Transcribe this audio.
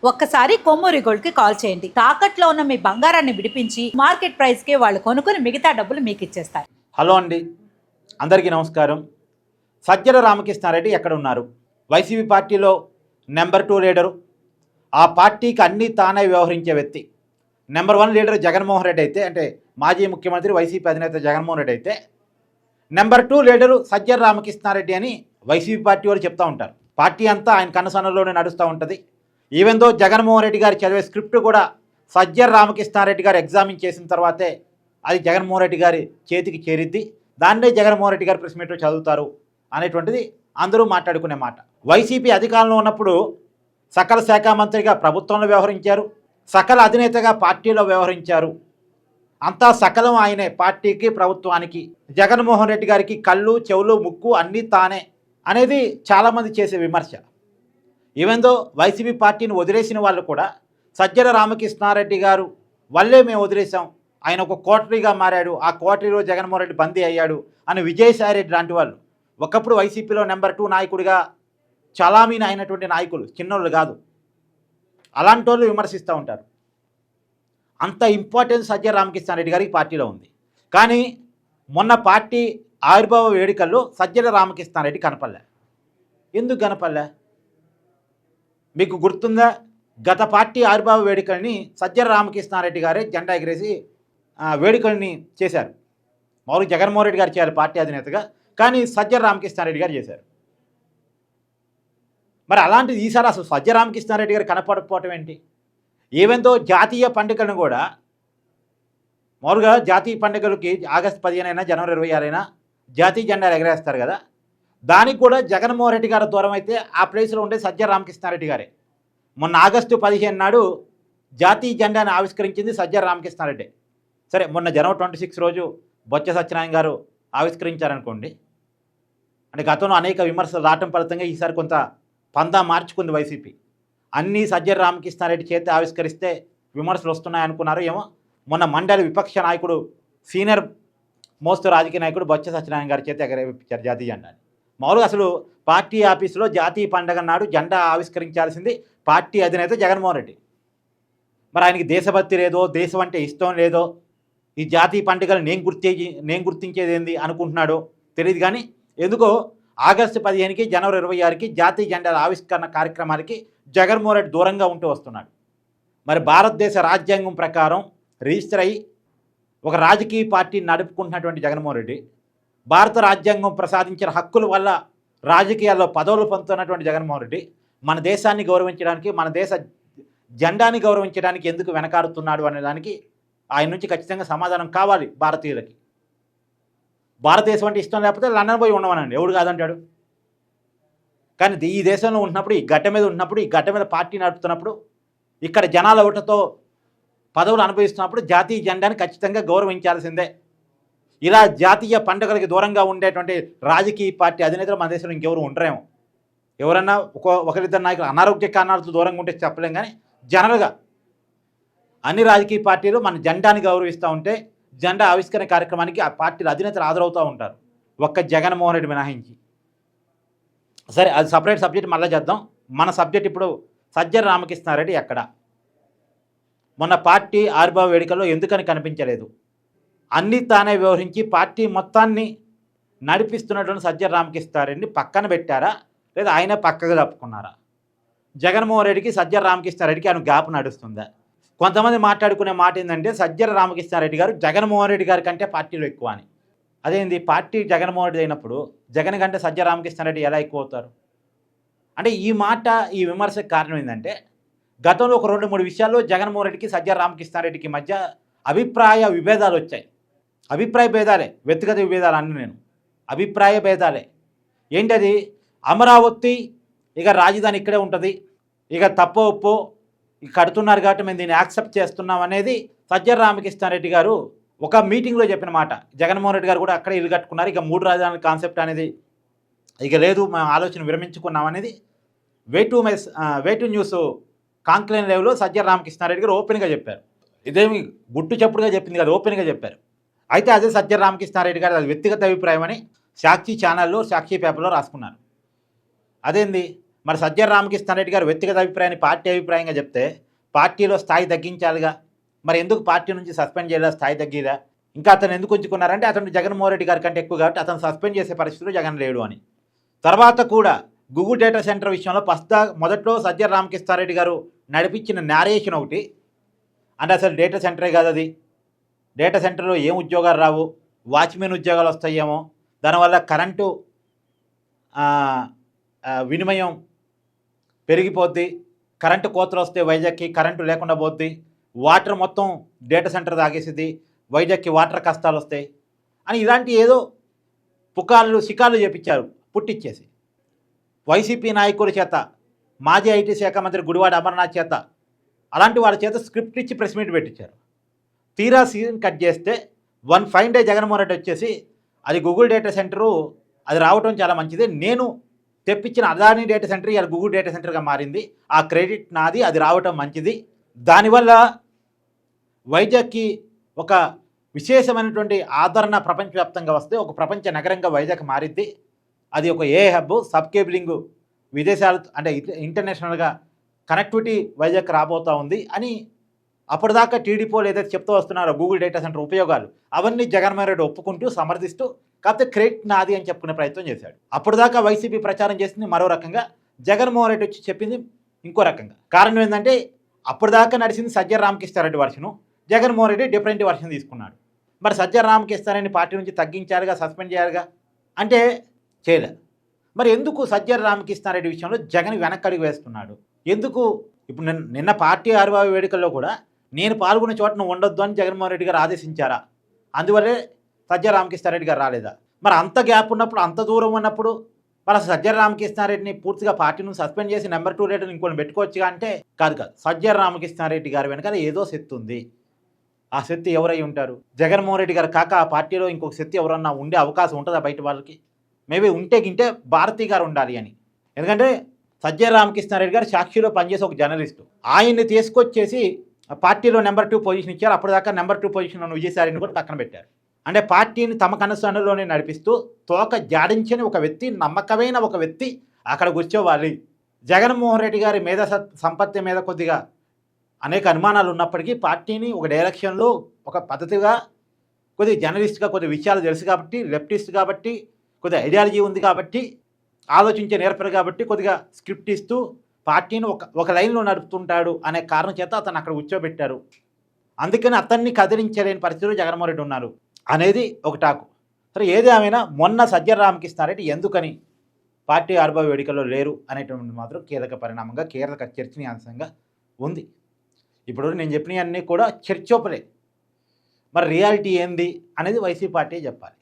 ఒక్కసారి కొమ్మూరి గోల్డ్ కి కాల్ చేయండి. తాకట్లో ఉన్న మీ బంగారాన్ని విడిపించి మార్కెట్ ప్రైస్ కి వాళ్ళు కొనుక్కుని మిగతా డబ్బులు మీకు ఇచ్చేస్తారు. హలో అండి, అందరికీ నమస్కారం. సజ్జల రామకృష్ణారెడ్డి ఎక్కడ ఉన్నారు? వైసీపీ పార్టీలో నెంబర్ 2 లీడరు, ఆ పార్టీకి అన్నీ తానే వ్యవహరించే వ్యక్తి. నెంబర్ 1 లీడర్ జగన్మోహన్ రెడ్డి అయితే, అంటే మాజీ ముఖ్యమంత్రి వైసీపీ అధినేత జగన్మోహన్ రెడ్డి అయితే, నెంబర్ 2 లీడరు సజ్జల రామకృష్ణారెడ్డి అని వైసీపీ పార్టీ వాళ్ళు చెప్తూ ఉంటారు. పార్టీ అంతా ఆయన కనుసన్నలోనే నడుస్తూ ఉంటుంది. ఈవెన్ దో జగన్మోహన్ రెడ్డి గారు చదివే స్క్రిప్ట్ కూడా సజ్జల రామకృష్ణారెడ్డి గారు ఎగ్జామిన్ చేసిన తర్వాతే అది జగన్మోహన్ రెడ్డి గారి చేతికి చేరిద్ది. దాన్నే జగన్మోహన్ రెడ్డి గారు ప్రెస్ మీట్లో చదువుతారు అనేటువంటిది అందరూ మాట్లాడుకునే మాట. వైసీపీ అధికారంలో ఉన్నప్పుడు సకల శాఖ మంత్రిగా ప్రభుత్వంలో వ్యవహరించారు, సకల అధినేతగా పార్టీలో వ్యవహరించారు. అంతా సకలం ఆయనే, పార్టీకి ప్రభుత్వానికి. జగన్మోహన్ రెడ్డి గారికి కళ్ళు చెవులు ముక్కు అన్నీ తానే అనేది చాలామంది చేసే విమర్శ. ఈవెన్ దో వైసీపీ పార్టీని వదిలేసిన వాళ్ళు కూడా సజ్జల రామకృష్ణారెడ్డి గారు వల్లే మేము వదిలేసాం, ఆయన ఒక కోటరీగా మారాడు, ఆ కోటరీలో జగన్మోహన్ రెడ్డి బందీ అయ్యాడు అని విజయసాయి రెడ్డి లాంటి వాళ్ళు, ఒకప్పుడు వైసీపీలో నెంబర్ 2 నాయకుడిగా చలామీని అయినటువంటి నాయకులు, చిన్నోళ్ళు కాదు, అలాంటి వాళ్ళు విమర్శిస్తూ ఉంటారు. అంత ఇంపార్టెన్స్ సజ్జల రామకృష్ణారెడ్డి గారికి పార్టీలో ఉంది. కానీ మొన్న పార్టీ ఆవిర్భావ వేడుకల్లో సజ్జల రామకృష్ణారెడ్డి కనపడలే. ఎందుకు కనపడలే మీకు గుర్తుందా? గత పార్టీ ఆవిర్భావ వేడుకల్ని సజ్జల రామకృష్ణారెడ్డి గారే జెండా ఎగిరేసి వేడుకల్ని చేశారు. మామూలుగా జగన్మోహన్ రెడ్డి గారు చేయాలి పార్టీ అధినేతగా, కానీ సజ్జల రామకృష్ణారెడ్డి గారు చేశారు. మరి అలాంటిది ఈసారి అసలు సజ్జల రామకృష్ణారెడ్డి గారు కనపడకపోవటం ఏంటి? ఏవెంతో జాతీయ పండుగలను కూడా, మామూలుగా జాతీయ పండుగలకి ఆగస్టు 15 జనవరి 26 జాతీయ జెండాలు ఎగరేస్తారు కదా, దానికి కూడా జగన్మోహన్ రెడ్డి గారు దూరం అయితే ఆ ప్లేస్లో ఉండే సజ్జల రామకృష్ణారెడ్డి గారే. మొన్న ఆగస్టు 15 నాడు జాతీయ జెండాను ఆవిష్కరించింది సజ్జల రామకృష్ణారెడ్డి. సరే, మొన్న జనవరి 26 రోజు బొత్స సత్యనారాయణ గారు ఆవిష్కరించారనుకోండి. అంటే గతంలో అనేక విమర్శలు రావటం ఫలితంగా ఈసారి కొంత పందా మార్చుకుంది వైసీపీ. అన్నీ సజ్జల రామకృష్ణారెడ్డి చేతి ఆవిష్కరిస్తే విమర్శలు వస్తున్నాయనుకున్నారు ఏమో. మొన్న మండలి విపక్ష నాయకుడు, సీనియర్ మోస్తు రాజకీయ నాయకుడు బొత్స సత్యనారాయణ గారి చేతి ఎగరేపించారు జాతీయ జెండాని. మామూలుగా అసలు పార్టీ ఆఫీసులో జాతీయ పండగ నాడు జెండా ఆవిష్కరించాల్సింది పార్టీ అధినేత జగన్మోహన్ రెడ్డి. మరి ఆయనకి దేశభక్తి లేదో, దేశం అంటే ఇష్టం లేదో, ఈ జాతీయ పండుగలు నేను గుర్తించేది ఏంది అనుకుంటున్నాడో తెలియదు. కానీ ఎందుకో ఆగస్టు 15కి జనవరి 26కి జాతీయ జెండాల ఆవిష్కరణ కార్యక్రమానికి జగన్మోహన్ రెడ్డి దూరంగా ఉంటూ వస్తున్నాడు. మరి భారతదేశ రాజ్యాంగం ప్రకారం రిజిస్టర్ అయ్యి ఒక రాజకీయ పార్టీని నడుపుకుంటున్నటువంటి జగన్మోహన్ రెడ్డి, భారత రాజ్యాంగం ప్రసాదించిన హక్కుల వల్ల రాజకీయాల్లో పదవులు పొందుతున్నటువంటి జగన్మోహన్ రెడ్డి మన దేశాన్ని గౌరవించడానికి, మన దేశ జెండాని గౌరవించడానికి ఎందుకు వెనకాడుతున్నాడు అనే దానికి ఆయన నుంచి ఖచ్చితంగా సమాధానం కావాలి భారతీయులకి. భారతదేశం అంటే ఇష్టం లేకపోతే లండన్ పోయి ఉండమనండి, ఎవడు కాదంటాడు. కానీ ఈ దేశంలో ఉంటున్నప్పుడు, ఈ గడ్డ మీద ఉంటున్నప్పుడు, ఈ గడ్డ మీద పార్టీ నడుపుతున్నప్పుడు, ఇక్కడ జనాల ఓటుతో పదవులు అనుభవిస్తున్నప్పుడు జాతీయ జెండాని ఖచ్చితంగా గౌరవించాల్సిందే. ఇలా జాతీయ పండుగలకి దూరంగా ఉండేటువంటి రాజకీయ పార్టీ అధినేతలు మన దేశంలో ఇంకెవరు ఉండరేమో. ఎవరన్నా ఒకరిద్దరు నాయకులు అనారోగ్య కారణాలతో దూరంగా ఉంటే చెప్పలేం, కానీ జనరల్గా అన్ని రాజకీయ పార్టీలు మన జెండాని గౌరవిస్తూ ఉంటే జెండా ఆవిష్కరణ కార్యక్రమానికి ఆ పార్టీల అధినేతలు హాజరవుతూ ఉంటారు, ఒక్క జగన్మోహన్ రెడ్డి మినహాయించి. సరే, అది సపరేట్ సబ్జెక్ట్, మళ్ళీ చేద్దాం. మన సబ్జెక్ట్ ఇప్పుడు సజ్జల రామకృష్ణారెడ్డి ఎక్కడ? మొన్న పార్టీ ఆవిర్భావ వేడుకల్లో ఎందుకని కనిపించలేదు? అన్నీ తానే వ్యవహరించి పార్టీ మొత్తాన్ని నడిపిస్తున్నటువంటి సజ్జల రామకృష్ణారెడ్డిని పక్కన పెట్టారా, లేదా ఆయన పక్కగా తప్పుకున్నారా? జగన్మోహన్ రెడ్డికి సజ్జల రామకృష్ణారెడ్డికి ఆయన గ్యాప్ నడుస్తుందా? కొంతమంది మాట్లాడుకునే మాట ఏంటంటే సజ్జల రామకృష్ణారెడ్డి గారు జగన్మోహన్ రెడ్డి గారి కంటే పార్టీలో ఎక్కువ అని. అదేంది, పార్టీ జగన్మోహన్ రెడ్డి అయినప్పుడు జగన్ కంటే సజ్జల రామకృష్ణారెడ్డి ఎలా ఎక్కువ అవుతారు? అంటే ఈ మాట, ఈ విమర్శకు కారణం ఏంటంటే గతంలో ఒక 2-3 విషయాల్లో జగన్మోహన్ రెడ్డికి సజ్జల రామకృష్ణారెడ్డికి మధ్య అభిప్రాయ విభేదాలు వచ్చాయి. అభిప్రాయ భేదాలే, వ్యక్తిగత విభేదాలు అన్నీ, నేను అభిప్రాయ భేదాలే. ఏంటది? అమరావతి ఇక రాజధాని ఇక్కడే ఉంటుంది, ఇక తప్పో ఒప్పో ఇక కడుతున్నారు కాబట్టి మేము దీన్ని యాక్సెప్ట్ చేస్తున్నాం అనేది సజ్జల రామకృష్ణారెడ్డి గారు ఒక మీటింగ్లో చెప్పిన మాట. జగన్మోహన్ రెడ్డి గారు కూడా అక్కడే ఇల్లు కట్టుకున్నారు, ఇక 3 రాజధానుల కాన్సెప్ట్ అనేది ఇక లేదు, మేము ఆలోచన విరమించుకున్నాం అనేది వే టు న్యూస్ కాంక్లేవ్ లైవ్లో సజ్జల రామకృష్ణారెడ్డి గారు ఓపెన్గా చెప్పారు. ఇదేమి గుట్టు చప్పుడుగా చెప్పింది కదా, ఓపెన్గా చెప్పారు. అయితే అదే సజ్జల రామకృష్ణారెడ్డి గారు అది వ్యక్తిగత అభిప్రాయం అని సాక్షి ఛానల్లో, సాక్షి పేపర్లో రాసుకున్నారు. అదేంది, మరి సజ్జల రామకృష్ణారెడ్డి గారు వ్యక్తిగత అభిప్రాయాన్ని పార్టీ అభిప్రాయంగా చెప్తే పార్టీలో స్థాయి తగ్గించాలిగా. మరి ఎందుకు పార్టీ నుంచి సస్పెండ్ చేయలే, స్థాయి తగ్గిదా? ఇంకా అతను ఎందుకు ఉంచుకున్నారంటే అతను జగన్మోహన్ రెడ్డి గారి కంటే ఎక్కువ కాబట్టి అతను సస్పెండ్ చేసే పరిస్థితిలో జగన్ లేడు అని. తర్వాత కూడా గూగుల్ డేటా సెంటర్ విషయంలో మొదట్లో సజ్జల రామకృష్ణారెడ్డి గారు నడిపించిన నేరేషన్ ఒకటి, అంటే అసలు డేటా సెంటరే కాదు అది, డేటా సెంటర్లో ఏం ఉద్యోగాలు రావు, వాచ్మెన్ ఉద్యోగాలు వస్తాయేమో, దానివల్ల కరెంటు వినిమయం పెరిగిపోద్ది, కరెంటు కోతలు వస్తే వైజాగ్కి కరెంటు లేకుండా పోద్ది, వాటర్ మొత్తం డేటా సెంటర్ తాగేసిద్ది, వైజాగ్కి వాటర్ కష్టాలు వస్తాయి అని ఇలాంటి ఏదో పుకార్లు షికార్లు చేపించారు పుట్టిచ్చేసి. వైసీపీ నాయకుల చేత, మాజీ ఐటీ శాఖ మంత్రి గుడివాడ అమర్నాథ్ చేత, అలాంటి వాళ్ళ చేత స్క్రిప్ట్ ఇచ్చి ప్రెస్ మీట్ పెట్టించారు. తీరా సీజన్ కట్ చేస్తే one fine day Jaganmohan Reddy వచ్చేసి అది గూగుల్ డేటా సెంటరు, అది రావటం చాలా మంచిది, నేను తెప్పించిన అదానీ డేటా సెంటర్ ఇలా గూగుల్ డేటా సెంటర్గా మారింది, ఆ క్రెడిట్ నాది, అది రావటం మంచిది, దానివల్ల వైజాగ్కి ఒక విశేషమైనటువంటి ఆదరణ ప్రపంచవ్యాప్తంగా వస్తే ఒక ప్రపంచ నగరంగా వైజాగ్ మారిద్ది, అది ఒక ఏ హబ్, సబ్ కేబులింగ్, విదేశాలు అంటే ఇంటర్నేషనల్గా కనెక్టివిటీ వైజాగ్ రాబోతూ ఉంది అని అప్పటిదాకా టీడీపీలు ఏదైతే చెప్తూ వస్తున్నారో గూగుల్ డేటా సెంటర్ ఉపయోగాలు అవన్నీ జగన్మోహన్ రెడ్డి ఒప్పుకుంటూ సమర్థిస్తూ కాకపోతే క్రెడిట్ నాది అని చెప్పుకునే ప్రయత్నం చేశాడు. అప్పటిదాకా వైసీపీ ప్రచారం చేసింది మరో రకంగా, జగన్మోహన్ రెడ్డి వచ్చి చెప్పింది ఇంకో రకంగా. కారణం ఏంటంటే అప్పటిదాకా నడిచింది సజ్జల రామకృష్ణారెడ్డి వర్షను, జగన్మోహన్ రెడ్డి డిఫరెంట్ వర్షన్ తీసుకున్నాడు. మరి సజ్జల రామకృష్ణారెడ్డిని పార్టీ నుంచి తగ్గించారుగా, సస్పెండ్ చేయాలిగా అంటే చేయలే. మరి ఎందుకు సజ్జల రామకృష్ణారెడ్డి విషయంలో జగన్ వెనక్కడికి వేస్తున్నాడు? ఎందుకు? ఇప్పుడు నిన్న పార్టీ ఆవిర్భావ వేడుకల్లో కూడా నేను పాల్గొన్న చోట నువ్వు ఉండొద్దు అని జగన్మోహన్ రెడ్డి గారు ఆదేశించారా? అందువల్లే సజ్జల రామకృష్ణారెడ్డి గారు రాలేదా? మరి అంత గ్యాప్ ఉన్నప్పుడు, అంత దూరం ఉన్నప్పుడు మరి సజ్జల రామకృష్ణారెడ్డిని పూర్తిగా పార్టీ నుంచి సస్పెండ్ చేసి నెంబర్ 2 రేటర్ ఇంకొని పెట్టుకోవచ్చుగా అంటే కాదు. సజ్జల రామకృష్ణారెడ్డి గారి వెనకాల ఏదో శక్తి ఉంది. ఆ శక్తి ఎవరై ఉంటారు? జగన్మోహన్ రెడ్డి గారు కాక ఆ పార్టీలో ఇంకొక శక్తి ఎవరన్నా ఉండే అవకాశం ఉంటుందా బయట వాళ్ళకి? మేబీ ఉంటే గింటే భారతి గారు ఉండాలి అని. ఎందుకంటే సజ్జల రామకృష్ణారెడ్డి గారు సాక్షిలో పనిచేసే ఒక జర్నలిస్టు, ఆయన్ని తీసుకొచ్చేసి పార్టీలో నెంబర్ 2 పొజిషన్ ఇచ్చారు. అప్పటిదాకా నెంబర్ 2 పొజిషన్ ఉన్న విజయసాయిని కూడా పక్కన పెట్టారు. అంటే పార్టీని తమ కనసనలోనే నడిపిస్తూ తోక జాడించని ఒక వ్యక్తి, నమ్మకమైన ఒక వ్యక్తి అక్కడ కూర్చోవాలి. జగన్మోహన్ రెడ్డి గారి మీద సంపత్తి మీద కొద్దిగా అనేక అనుమానాలు ఉన్నప్పటికీ పార్టీని ఒక డైరెక్షన్లో ఒక పద్ధతిగా, కొద్దిగా జర్నలిస్ట్గా కొద్ది విషయాలు తెలుసు కాబట్టి, లెఫ్టిస్ట్ కాబట్టి, కొద్దిగా ఐడియాలజీ ఉంది కాబట్టి, ఆలోచించే నేర్పరు కాబట్టి కొద్దిగా స్క్రిప్ట్ ఇస్తూ పార్టీని ఒక లైన్లో నడుపుతుంటాడు అనే కారణం చేత అతను అక్కడ కూర్చోబెట్టారు. అందుకని అతన్ని కదిలించలేని పరిస్థితిలో జగన్మోహన్ రెడ్డి ఉన్నారు అనేది ఒక టాకు. సరే, ఏది ఏమైనా మొన్న సజ్జల రామకృష్ణారెడ్డి ఎందుకని పార్టీ ఆవిర్భావ వేడుకల్లో లేరు అనేటువంటి మాత్రం కీలక పరిణామంగా, కీలక చర్చనీయాంశంగా ఉంది. ఇప్పుడు నేను చెప్పినవన్నీ కూడా చర్చోపలే. మరి రియాలిటీ ఏంది అనేది వైసీపీ పార్టీ చెప్పాలి.